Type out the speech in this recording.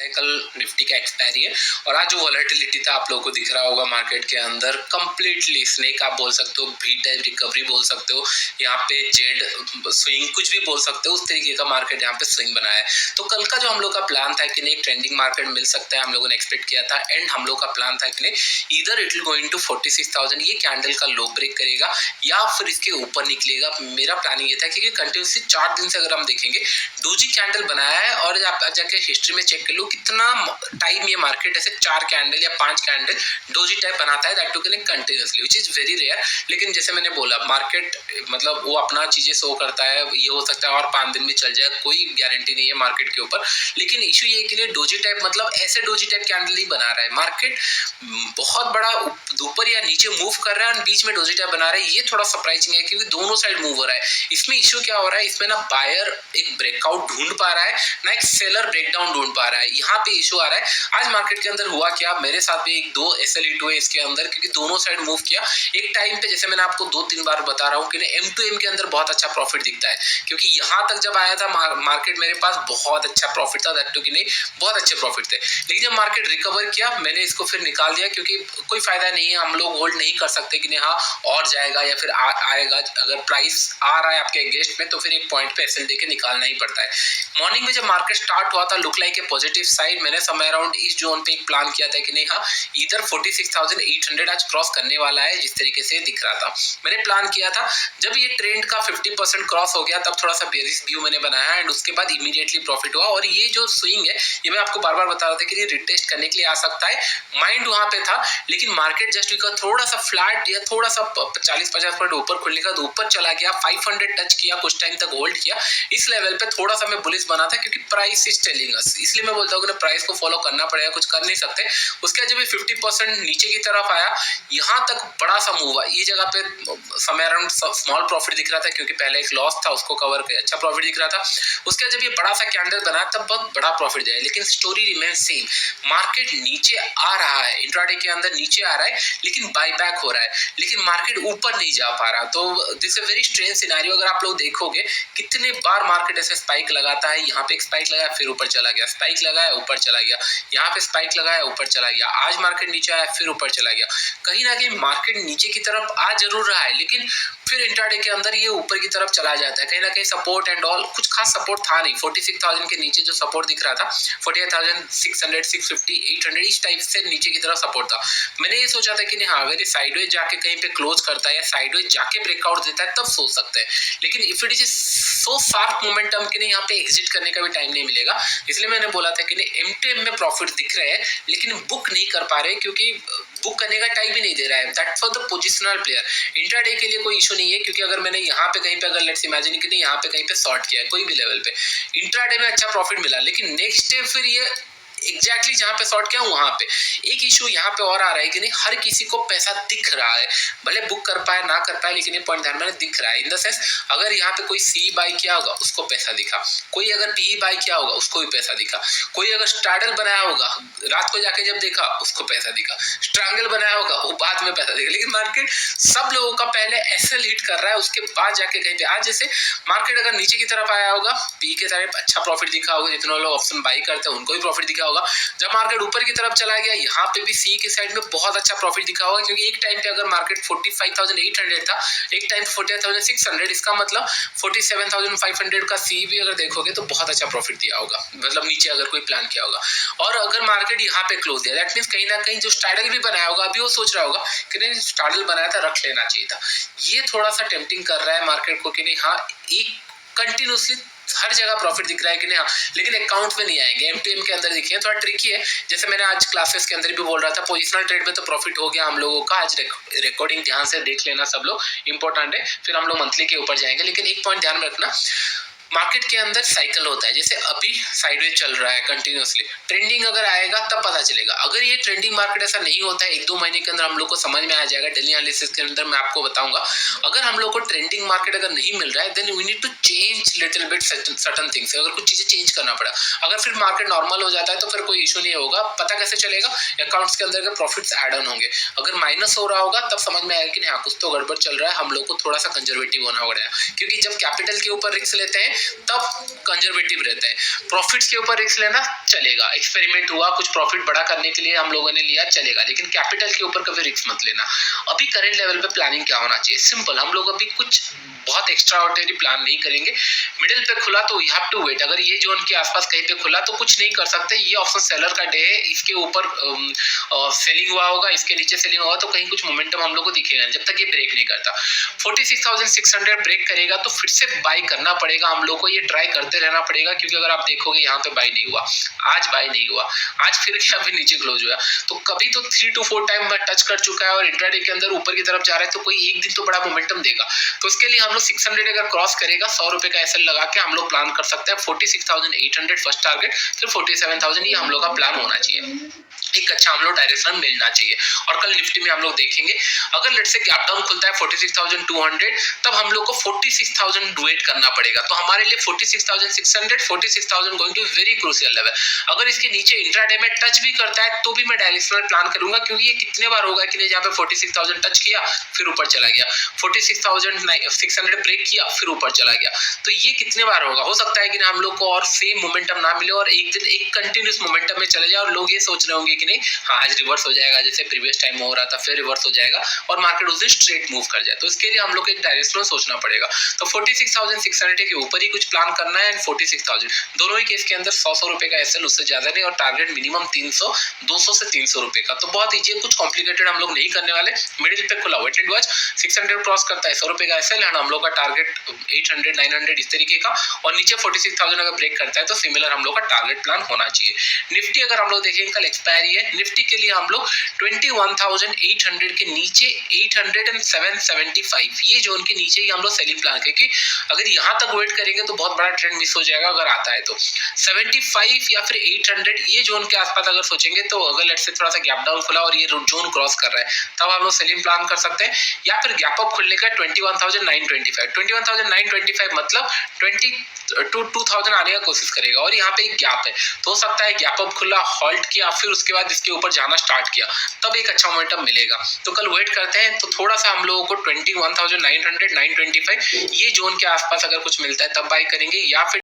कल निफ्टी का एक्सपायरी है और आज जो वॉलेटिलिटी था आप लोगों को दिख रहा होगा मार्केट के अंदर कंप्लीटली स्नेक आप बोल सकते हो, भी टाइप रिकवरी बोल सकते हो, यहाँ पे जेड स्विंग कुछ भी बोल सकते हो, उस तरीके का मार्केट यहाँ पे स्विंग बनाया है। तो कल का जो हम लोग का प्लान था कि नहीं ट्रेंडिंग मार्केट मिल सकता है, हम लोगों ने एक्सपेक्ट किया था एंड हम लोग का प्लान था कि नहीं इधर इट विल गोइंग टू 46,000 ये कैंडल का लो ब्रेक करेगा या फिर इसके ऊपर निकलेगा। मेरा प्लानिंग ये था क्योंकि कंटिन्यूसली 4 दिन से अगर हम देखेंगे डोजी कैंडल बनाया है और आप जाके हिस्ट्री में चेक कर लो कितना टाइम ये मार्केट ऐसे 4 कैंडल या 5 कैंडल डोजी टाइप बनाता है, that to continuously which is very rare. लेकिन जैसे मैंने बोला मार्केट मतलब वो अपना चीजें शो करता है, ये हो सकता है और 5 दिन भी चल जाए, कोई गारंटी नहीं है मार्केट के ऊपर। लेकिन इशू ये के लिए डोजी टाइप मतलब ऐसे डोजी टाइप कैंडल ही बना रहा है, मार्केट बहुत बड़ा ऊपर या नीचे मूव कर रहा है और बीच में डोजी टाइप बना रहा है, ये थोड़ा सरप्राइजिंग है क्योंकि दोनों साइड मूव हो रहा है। इसमें इशू क्या हो रहा है, इसमें ना बायर एक ब्रेकआउट ढूंढ पा रहा है ना एक सेलर ब्रेकडाउन ढूंढ पा रहा है, यहाँ पे इशू आ रहा है। आज मार्केट के अंदर हुआ क्या, मेरे साथ भी एक दो एसएल हिट हुए इसके अंदर क्योंकि दोनों साइड मूव किया। एक टाइम पे जैसे मैंने आपको 2-3 बार बता रहा हूँ कि M2M के अंदर बहुत अच्छा प्रॉफिट दिखता है क्योंकि यहाँ तक जब आया था मार्केट मेरे पास बहुत अच्छा प्रॉफिट था, दैट टू कि नहीं बहुत अच्छे प्रॉफिट थे। लेकिन जब मार्केट रिकवर किया मैंने इसको फिर निकाल दिया क्योंकि कोई फायदा नहीं है, हम लोग होल्ड नहीं कर सकते कि नहीं हाँ और जाएगा या फिर आएगा। अगर प्राइस आ रहा है आपके अगेंस्ट में तो फिर एक पॉइंट पे एसएल देके निकालना ही पड़ता है। मॉर्निंग में जब मार्केट स्टार्ट हुआ था look like a positive side, मैंने समय अराउंड इस जोन पे एक प्लान किया था कि नहीं हाँ इधर 46,800 आज क्रॉस करने वाला है, जिस तरीके से दिख रहा था मैंने प्लान किया था। जब ये ट्रेंड का 50% क्रॉस हो गया तब थोड़ा सा बेरिश व्यू मैंने बनाया एंड उसके बाद इमीडिएटली प्रॉफिट हुआ। और ये जो स्विंग है ये मैं आपको बार बार बता रहा था कि ये रिटेस्ट करने के लिए आ सकता है, माइंड वहां पे था। लेकिन मार्केट जस्ट बिकॉज थोड़ा सा फ्लैट या थोड़ा सा 40-50 पॉइंट ऊपर खुलने का ऊपर चला गया, 500 टच किया, कुछ टाइम तक होल्ड किया, इस लेवल पे थोड़ा सा मैं बुलिश बना था क्योंकि प्राइस इज टेलिंग अस, इसलिए मैं बोलता हूँ कि प्राइस को फॉलो करना पड़ेगा, कुछ कर नहीं सकते। उसके जब 50% नीचे की तरफ आया यहाँ तक बड़ा सा मूव हुआ, ये जगह पे समय अराउंड स्मॉल प्रॉफिट दिख रहा था क्योंकि पहले एक लॉस था उसको कवर कर अच्छा प्रॉफिट दिख रहा था। उसके जब ये बड़ा सा कैंडल बना तब बहुत बड़ा प्रॉफिट दिया, लेकिन स्टोरी रिमेन सेम, मार्केट नीचे आ रहा है, इंट्राडे के अंदर नीचे आ रहा है लेकिन बाय बैक हो रहा है, लेकिन मार्केट ऊपर नहीं जा पा रहा। तो this a very strange scenario. अगर आप लोग देखोगे कितने बार मार्केट ऐसे स्पाइक लगाता है, यहाँ पे एक स्पाइक लगाया फिर ऊपर चला गया, स्पाइक लगाया ऊपर चला गया, यहाँ पे स्पाइक लगाया ऊपर चला गया, आज मार्केट नीचे आया फिर ऊपर चला गया। कहीं ना कहीं मार्केट नीचे की तरफ आ जरूर रहा है लेकिन फिर इंट्राडे के अंदर ये ऊपर की तरफ चला जाता है, कहीं ना कहीं सपोर्ट एंड ऑल कुछ खास सपोर्ट था नहीं। 46,000 के नीचे जो सपोर्ट दिख रहा था 48,600, 650, 800 इस टाइप से नीचे की तरफ सपोर्ट था। मैंने ये सोचा था कि नहीं हाँ अगर ये साइडवेज जाके कहीं पे क्लोज करता है या साइडवेज जाके ब्रेकआउट देता है तब सोच सकते हैं, लेकिन if it is so sharp momentum कि नहीं यहाँ पे एग्जिट करने का भी टाइम नहीं मिलेगा। इसलिए मैंने बोला था कि नहीं M2M में प्रॉफिट दिख रहे हैं लेकिन बुक नहीं कर पा रहे क्योंकि बुक करने का टाइम ही नहीं दे रहा है, that for the positional player. Intraday के लिए कोई इशू नहीं है क्योंकि अगर मैंने यहाँ पे कहीं पे अगर लेट्स इमेजिन कि यहाँ पे कहीं पे शॉर्ट किया है कोई भी लेवल पे, इंट्राडे में अच्छा प्रॉफिट मिला, लेकिन नेक्स्ट डे फिर ये एग्जैक्टली जहां पे शॉर्ट किया वहां पे एक इशू यहाँ पे और आ रहा है कि नहीं हर किसी को पैसा दिख रहा है, भले बुक कर पाए ना कर पाए लेकिन ये पॉइंट ध्यान में दिख रहा है। इन द सेंस अगर यहाँ पे कोई सी बाई किया होगा उसको पैसा दिखा, कोई अगर पी बाई किया होगा उसको भी पैसा दिखा, कोई अगर स्ट्रैडल बनाया होगा रात को जाके जब देखा उसको पैसा दिखा, स्ट्रैंगल बनाया होगा वो बाद में पैसा दिखा। लेकिन मार्केट सब लोगों का पहले एसएल हिट कर रहा है उसके बाद जाके कहीं पे आज जैसे मार्केट अगर नीचे की तरफ आया होगा पी के तरफ अच्छा प्रॉफिट दिखा होगा, जितने लोग ऑप्शन बाई करते हैं उनको भी प्रॉफिट दिखा होगा। जब मार्केट ऊपर की तरफ चला गया यहाँ पे भी सी के साइड में बहुत अच्छा प्रॉफिट दिखा होगा क्योंकि एक टाइम पे अगर मार्केट 45,800 था, एक टाइम 48,600, इसका मतलब 47,500 का सी भी अगर देखोगे तो बहुत अच्छा प्रॉफिट दिया होगा, मतलब नीचे अगर कोई प्लान किया होगा। और अगर मार्केट यहाँ पे क्लोज दिया दैट मींस कहीं ना कहीं जो स्टाइडल भी बनाया होगा अभी वो सोच रहा होगा कि नहीं स्टाइडल बनाया था रख लेना चाहिए था। ये थोड़ा सा टेम्पटिंग कर रहा है मार्केट को कि नहीं हाँ एक कंटिन्यूसली हर जगह प्रॉफिट दिख रहा है कि नहीं हाँ, लेकिन अकाउंट में नहीं आएंगे, M2M के अंदर दिखे थोड़ा ट्रिकी है। जैसे मैंने आज क्लासेस के अंदर भी बोल रहा था पोजिशनल ट्रेड में तो प्रॉफिट हो गया हम लोगों का, आज रिकॉर्डिंग ध्यान से देख लेना सब लोग, इंपॉर्टेंट है, फिर हम लोग मंथली के ऊपर जाएंगे। लेकिन एक पॉइंट ध्यान में रखना मार्केट के अंदर साइकिल होता है, जैसे अभी साइडवेज चल रहा है कंटिन्यूसली, ट्रेंडिंग अगर आएगा तब पता चलेगा। अगर ये ट्रेंडिंग मार्केट ऐसा नहीं होता है 1-2 महीने के अंदर हम लोग को समझ में आ जाएगा, डेली एनालिसिस के अंदर मैं आपको बताऊंगा। अगर हम लोग को ट्रेंडिंग मार्केट अगर नहीं मिल रहा है then we need to change little bit certain things, अगर कुछ चीजें चेंज करना पड़ा। अगर फिर मार्केट नॉर्मल हो जाता है तो फिर कोई इशू नहीं होगा। पता कैसे चलेगा, अकाउंट्स के अंदर के प्रॉफिट्स ऐड ऑन होंगे, अगर माइनस हो रहा होगा तब समझ में आएगा कि हाँ कुछ तो गड़बड़ चल रहा है, हम लोग को थोड़ा सा कंजर्वेटिव होना पड़ेगा। क्योंकि जब कैपिटल के ऊपर रिस्क लेते हैं तब कंजर्वेटिव रहते हैं। प्रॉफिट्स के ऊपर रिस्क लेना चलेगा, एक्सपेरिमेंट हुआ, कुछ प्रॉफिट बड़ा करने के लिए हम लोगों ने लिया, चलेगा, लेकिन कैपिटल के ऊपर कभी रिस्क मत लेना। अभी करंट लेवल पे प्लानिंग क्या होना चाहिए? सिंपल, हम लोग अभी कुछ बहुत एक्स्ट्रा ऑर्डिनरी प्लान नहीं करेंगे। मिडिल पे खुला तो यू हैव टू वेट। अगर ये जोन के आसपास कहीं पे खुला तो कुछ नहीं कर सकते, ये ऑप्शन सेलर का डे है, इसके ऊपर सेलिंग हुआ होगा, इसके नीचे सेलिंग होगा तो कहीं कुछ मोमेंटम हम लोग को दिखेगा जब तक ये ब्रेक नहीं करता। 46,600 ब्रेक करेगा तो फिर से बाई करना पड़ेगा हम लोग को, ये ट्राई करते रहना पड़ेगा, क्योंकि अगर आप देखोगे यहाँ पे बाई नहीं हुआ, आज बाई नहीं हुआ, आज फिर क्या अभी नीचे क्लोज हुआ, तो कभी तो 3 to 4 टाइम टच कर चुका है और इंट्राडे के अंदर ऊपर की तरफ जा रहा है, तो कोई एक दिन तो बड़ा मोमेंटम देगा। तो इसके लिए हम लोग 600 अगर क्रॉस करेगा, 100 रुपए का एसएल लगा के हम लोग प्लान कर सकते हैं। 46,800 फर्स्ट टारगेट, फिर 47,000 ये हम लोग का प्लान होना चाहिए। एक अच्छा हम लोग डायरेक्शन मिलना चाहिए। और कल निफ्टी में हम लोग देखेंगे, अगर लेट्स से गैप डाउन खुलता है 46,200, तब हम लोग को 46,000 वेट करना पड़ेगा। तो हमारे लिए 46,600, 46,000 going to very crucial level. अगर इसके नीचे इंट्राडे में टच भी करता है तो भी मैं डायरेक्शनल प्लान करूंगा, क्योंकि ये कितने बार होगा कि नहीं जहाँ पे 46,000 टच किया फिर ऊपर चला गया, 46,600 ब्रेक किया फिर ऊपर चला गया, तो ये कितने बार होगा? हो सकता है कि हम लोग को और सेम मोमेंटम ना मिले और एक दिन एक कंटिन्यूस मोमेंटम में चले जाए और लोग ये सोच रहे होंगे कि नहीं हाँ आज रिवर्स हो जाएगा, जैसे प्रीवियस टाइम में हो रहा था, फिर रिवर्स हो जाएगा और मार्केट उस दिन स्ट्रेट मूव कर जाए। तो इसके लिए हम लोग एक डायरेक्शनल सोचना पड़ेगा। तो 46,600 के ऊपर ही कुछ प्लान करना है एंड 46,000 दोनों ही केस के अंदर 100 रुपए का एसएल, उससे ज्यादा नहीं, और टारगेट मिनिमम 300, 200 से 300 रुपए का। तो बहुत ईजी है, कुछ कॉम्प्लिकेटेड हम लोग नहीं करने वाले। मिडिल पे खुला वेट एंड वॉच, 600 क्रॉस करता है 100 रुपए का एसएल एंड हम लोग का टारगेट 800, 900 इस तरीके का, और नीचे 46,000 अगर ब्रेक करता है तो सिमिलर हम लोग का टारगेट प्लान होना चाहिए। निफ्टी अगर हम लोग देखेंगे, कल एक्सपायरी है, निफ्टी के लिए हम लोग 21,800 के नीचे 807.75 ये जोन के नीचे ही हम लोग सेलिंग प्लान करेंगे। अगर यहाँ तक वेट करेंगे तो बहुत बड़ा ट्रेंड मिस हो जाएगा अगर आता है तो। 75 या फिर 800 ये जोन के आसपास अगर सोचेंगे तो अगर लेट्स से थोड़ा सा गैप डाउन खुला और ये जोन क्रॉस कर रहा है तब हम लोग सेलिंग प्लान कर सकते हैं, या फिर गैप अप खुलने का 21,925। 21,925 मतलब 22,000 आने का कोशिश करेगा और यहाँ पे एक गैप है, तो हो सकता है गैप अप खुला, हॉल्ट किया, फिर उसके बाद इसके ऊपर जाना स्टार्ट किया, तब एक अच्छा मोमेंटम मिलेगा। तो कल वेट करते हैं, तो थोड़ा सा हम लोगों को 21,900, 925 ये जोन के आसपास अगर कुछ मिलता है तब बाय करेंगे, या फिर